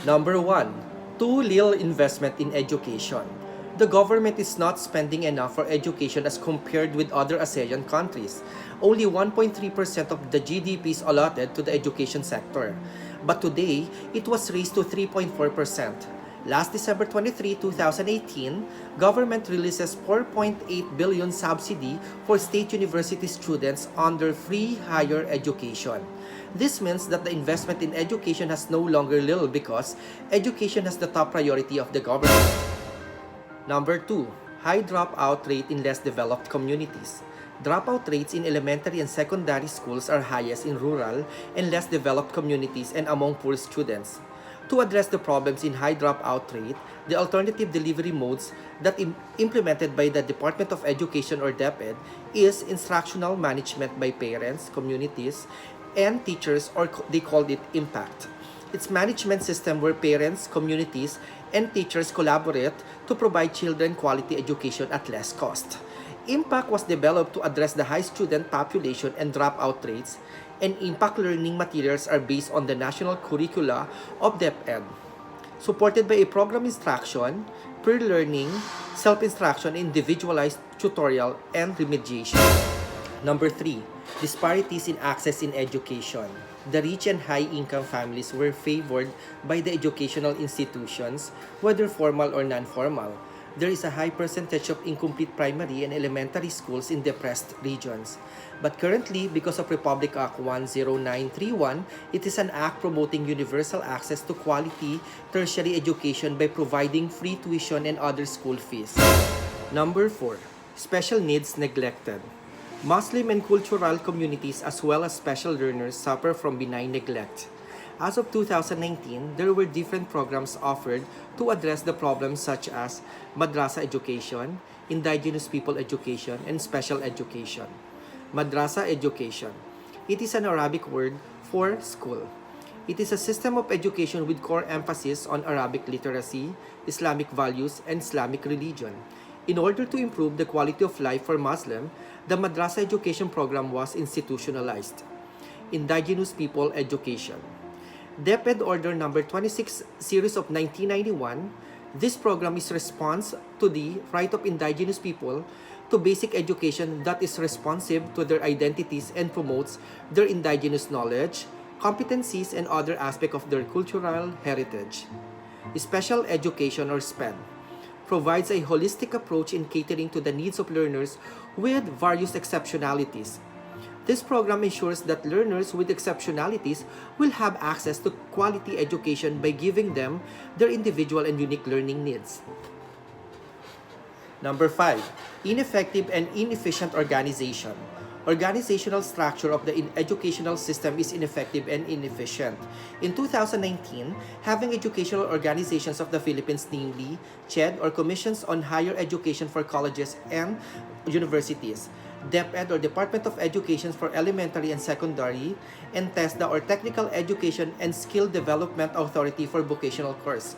Number 1. Too little investment in education. The government is not spending enough for education as compared with other ASEAN countries. Only 1.3% of the GDP is allotted to the education sector. But today, it was raised to 3.4%. Last December 23, 2018, government releases 4.8 billion subsidy for state university students under free higher education. This means that the investment in education has no longer little because education has the top priority of the government. Number 2. High dropout rate in less developed communities. Dropout rates in elementary and secondary schools are highest in rural and less developed communities and among poor students. To address the problems in high dropout rate, the alternative delivery modes that implemented by the Department of Education or DepEd is instructional management by parents, communities, and teachers, or they called it IMPACT. It's management system where parents, communities, and teachers collaborate to provide children quality education at less cost. IMPACT was developed to address the high student population and dropout rates, and IMPACT learning materials are based on the national curricula of DepEd, supported by a program instruction, peer learning, self-instruction, individualized tutorial, and remediation. Number 3. Disparities in access in education. The rich and high-income families were favored by the educational institutions, whether formal or non-formal. There is a high percentage of incomplete primary and elementary schools in depressed regions. But currently, because of Republic Act 10931, it is an act promoting universal access to quality tertiary education by providing free tuition and other school fees. Number 4. Special needs neglected. Muslim and cultural communities as well as special learners suffer from benign neglect. As of 2019, there were different programs offered to address the problems such as madrasa education, indigenous people education, and special education. Madrasa education. It is an Arabic word for school. It is a system of education with core emphasis on Arabic literacy, Islamic values, and Islamic religion. In order to improve the quality of life for Muslim, the madrasa education program was institutionalized. Indigenous people education. DepEd Order Number 26 Series of 1991, this program is response to the right of indigenous people to basic education that is responsive to their identities and promotes their indigenous knowledge, competencies, and other aspects of their cultural heritage. Special education or SPED provides a holistic approach in catering to the needs of learners with various exceptionalities. This program ensures that learners with exceptionalities will have access to quality education by giving them their individual and unique learning needs. Number 5. Ineffective and inefficient organization. Organizational structure of the educational system is ineffective and inefficient. In 2019, having educational organizations of the Philippines, namely CHED or Commissions on Higher Education for Colleges and Universities, DepEd or Department of Education for Elementary and Secondary, and TESDA or Technical Education and Skill Development Authority for Vocational Course.